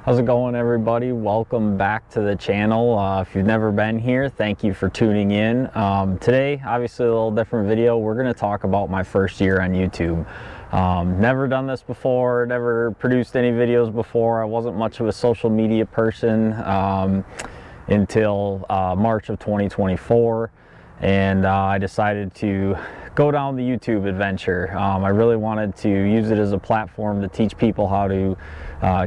How's it going, everybody? Welcome back to the channel. If you've never been here, thank you for tuning in. Today, obviously a little different video. We're going to talk about my first year on YouTube. Never done this before, never produced any videos before. I wasn't much of a social media person until March of 2024, and I decided to go down the YouTube adventure. I really wanted to use it as a platform to teach people how to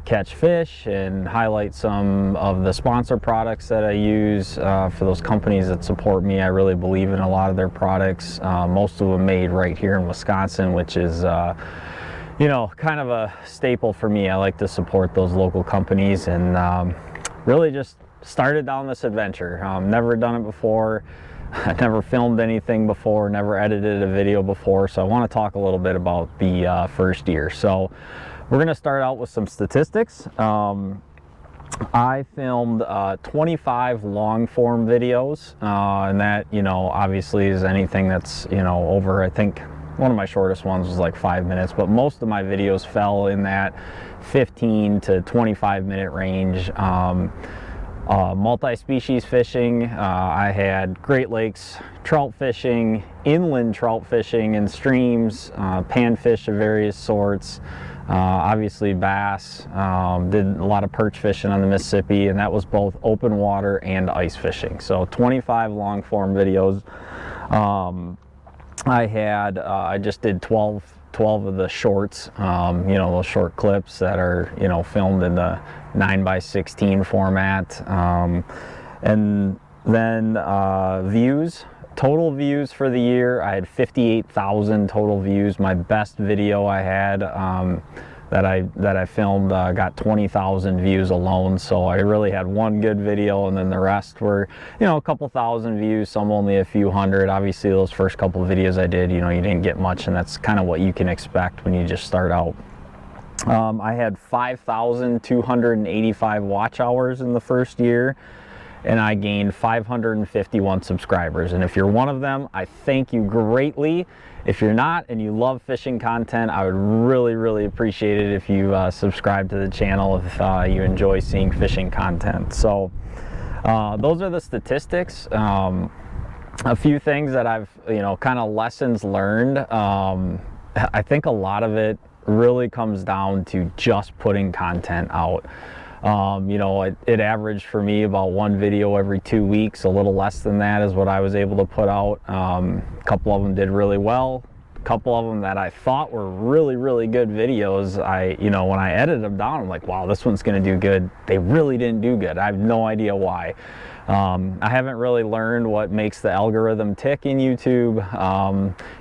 catch fish and highlight some of the sponsor products that I use for those companies that support me. I really believe in a lot of their products, most of them made right here in Wisconsin, which is you know, kind of a staple for me. I like to support those local companies, and really just started down this adventure. Never done it before. I never filmed anything before, never edited a video before, so I want to talk a little bit about the first year. So we're going to start out with some statistics. I filmed 25 long form videos, and that, you know, obviously is anything that's, you know, over, I think one of my shortest ones was like 5 minutes, but most of my videos fell in that 15 to 25 minute range. Multi-species fishing, I had Great Lakes trout fishing, inland trout fishing in streams, panfish of various sorts, obviously bass, did a lot of perch fishing on the Mississippi, and that was both open water and ice fishing. So 25 long form videos. I just did 12 of the shorts, you know, those short clips that are, you know, filmed in the 9:16 format. And then views, total views for the year, I had 58,000 total views. My best video I had that I filmed got 20,000 views alone. So I really had one good video, and then the rest were, you know, a couple thousand views, some only a few hundred. Obviously those first couple of videos I did, you know, you didn't get much, and that's kind of what you can expect when you just start out. I had 5,285 watch hours in the first year, and I gained 551 subscribers. And if you're one of them, I thank you greatly. If you're not and you love fishing content, I would really appreciate it if you subscribe to the channel if you enjoy seeing fishing content. So those are the statistics. A few things that I've, you know, kind of lessons learned. I think a lot of it really comes down to just putting content out. You know, it averaged for me about one video every 2 weeks. A little less than that is what I was able to put out. A couple of them did really well. A couple of them that I thought were really good videos, you know, when I edited them down, I'm like, wow, this one's going to do good. They really didn't do good. I have no idea why. I haven't really learned what makes the algorithm tick in YouTube.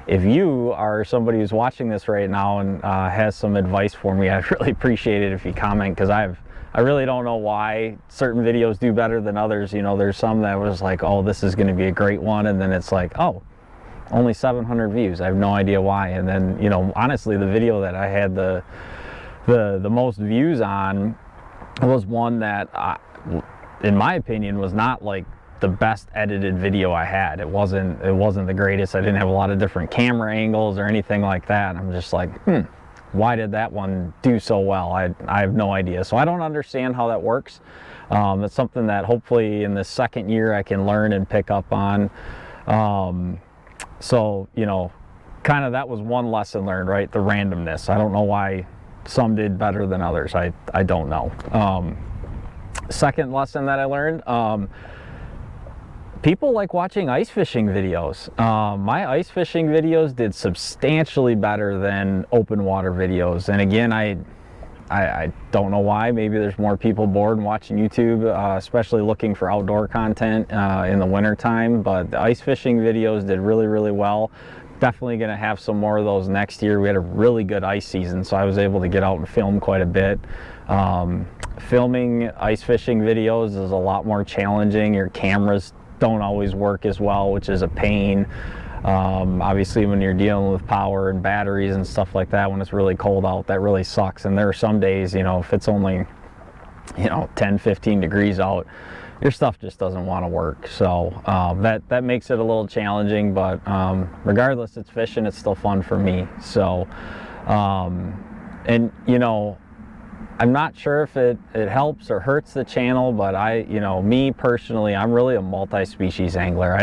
If you are somebody who's watching this right now and has some advice for me, I'd really appreciate it if you comment, because I really don't know why certain videos do better than others. You know, there's some that was like, oh, this is going to be a great one, and then it's like, oh, only 700 views. I have no idea why. And then, you know, honestly, the video that I had the most views on was one that in my opinion was not like the best edited video I had. It wasn't the greatest. I didn't have a lot of different camera angles or anything like that. I'm just like, why did that one do so well? I have no idea. So I don't understand how that works. It's something that hopefully in the second year I can learn and pick up on. So, you know, kind of that was one lesson learned, right? The randomness. I don't know why some did better than others. I don't know. Second lesson that I learned, people like watching ice fishing videos. My ice fishing videos did substantially better than open water videos. And again, I don't know why. Maybe there's more people bored and watching YouTube, especially looking for outdoor content in the winter time. But the ice fishing videos did really well. Definitely going to have some more of those next year. We had a really good ice season, so I was able to get out and film quite a bit. Filming ice fishing videos is a lot more challenging. Your cameras don't always work as well, which is a pain. Obviously when you're dealing with power and batteries and stuff like that, when it's really cold out, that really sucks. And there are some days, you know, if it's only, you know, 10-15 degrees out, your stuff just doesn't want to work. So that makes it a little challenging, but regardless, it's fishing, it's still fun for me. So and you know, I'm not sure if it helps or hurts the channel, but me personally, I'm really a multi-species angler.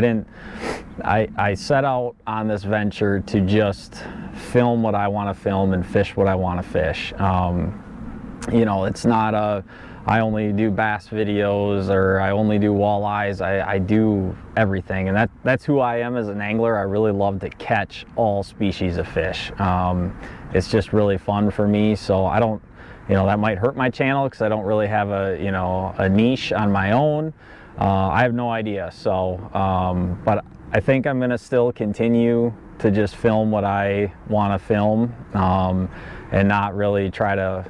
I set out on this venture to just film what I want to film and fish what I want to fish. It's not I only do bass videos or I only do walleyes. I do everything, and that's who I am as an angler. I really love to catch all species of fish. It's just really fun for me, so I don't, that might hurt my channel because I don't really have a niche on my own. I have no idea. So, but I think I'm going to still continue to just film what I want to film, and not really try to,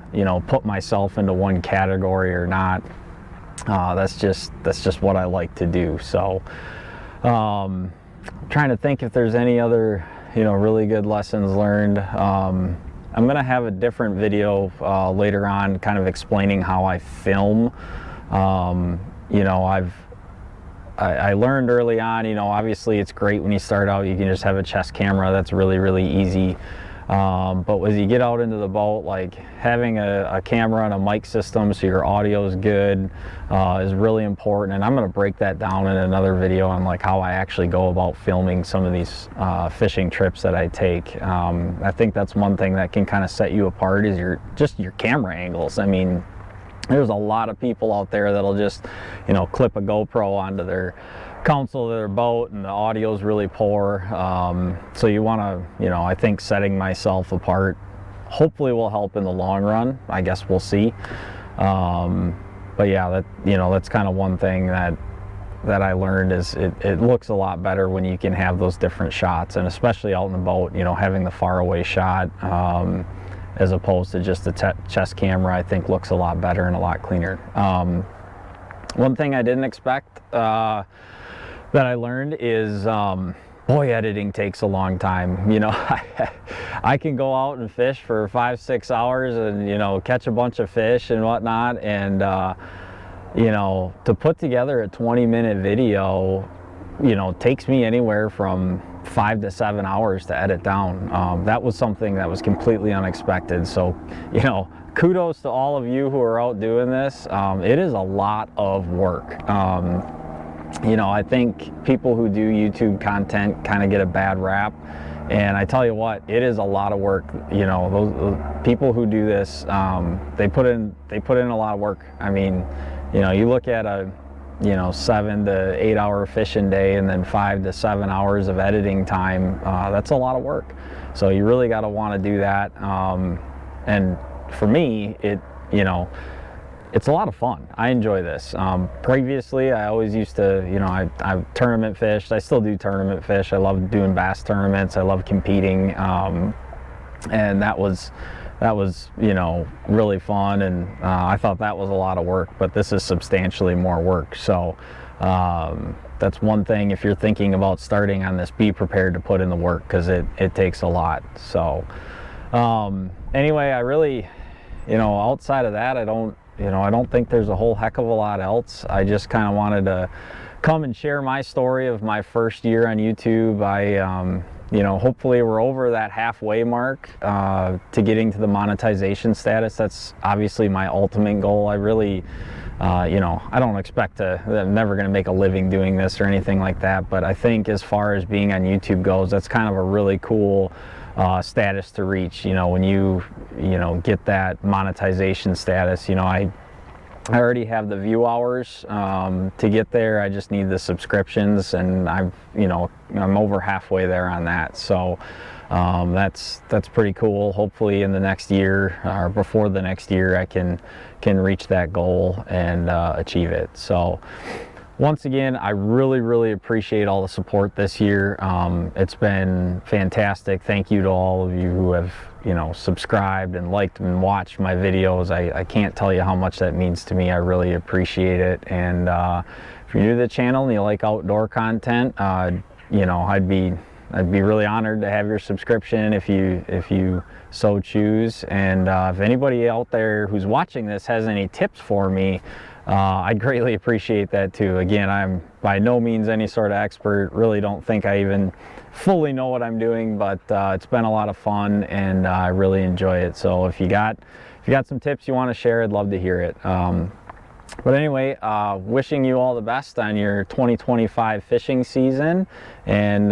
put myself into one category or not. That's just what I like to do. So, trying to think if there's any other, really good lessons learned. I'm going to have a different video later on kind of explaining how I film. I learned early on, obviously it's great when you start out, you can just have a chest camera. That's really, really easy. But as you get out into the boat, like having a camera and a mic system so your audio is good is really important. And I'm going to break that down in another video on like how I actually go about filming some of these fishing trips that I take. I think that's one thing that can kind of set you apart is your camera angles. I mean, there's a lot of people out there that'll just, clip a GoPro onto their console of their boat and the audio is really poor. So you want to, I think setting myself apart hopefully will help in the long run. I guess we'll see. But yeah, that's kind of one thing that I learned is it looks a lot better when you can have those different shots, and especially out in the boat, having the far away shot as opposed to just the chest camera, I think looks a lot better and a lot cleaner. One thing I didn't expect that I learned is boy, editing takes a long time. I can go out and fish for 5-6 hours and catch a bunch of fish and whatnot, and to put together a 20-minute video takes me anywhere from 5 to 7 hours to edit down. That was something that was completely unexpected. So kudos to all of you who are out doing this. It is a lot of work. I think people who do YouTube content kind of get a bad rap, and I tell you what, it is a lot of work. Those people who do this, they put in a lot of work. I mean, you look at a 7 to 8 hour fishing day and then 5 to 7 hours of editing time. That's a lot of work. So you really got to want to do that. And for me, it's a lot of fun. I enjoy this. Previously, I always used to, I tournament fished. I still do tournament fish. I love doing bass tournaments. I love competing. And that was really fun. And I thought that was a lot of work, but this is substantially more work. So that's one thing. If you're thinking about starting on this, be prepared to put in the work because it takes a lot. So anyway, I really, outside of that, I don't think there's a whole heck of a lot else. I just kind of wanted to come and share my story of my first year on YouTube. Hopefully we're over that halfway mark to getting to the monetization status. That's obviously my ultimate goal. I really, I don't expect I'm never going to make a living doing this or anything like that. But I think as far as being on YouTube goes, that's kind of a really cool status to reach. When you get that monetization status, I already have the view hours to get there. I just need the subscriptions, and I'm over halfway there on that. So that's pretty cool. Hopefully in the next year or before the next year, I can reach that goal and achieve it. So once again, I really, really appreciate all the support this year. It's been fantastic. Thank you to all of you who have, subscribed and liked and watched my videos. I can't tell you how much that means to me. I really appreciate it. And if you're new to the channel and you like outdoor content, I'd be really honored to have your subscription if you so choose. And if anybody out there who's watching this has any tips for me, I'd greatly appreciate that too. Again, I'm by no means any sort of expert. Really don't think I even fully know what I'm doing, but it's been a lot of fun and I really enjoy it. So if you got you got some tips you want to share, I'd love to hear it. But anyway, wishing you all the best on your 2025 fishing season. And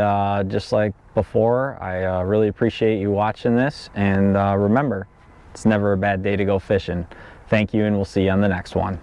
just like before, I really appreciate you watching this. And remember, it's never a bad day to go fishing. Thank you, and we'll see you on the next one.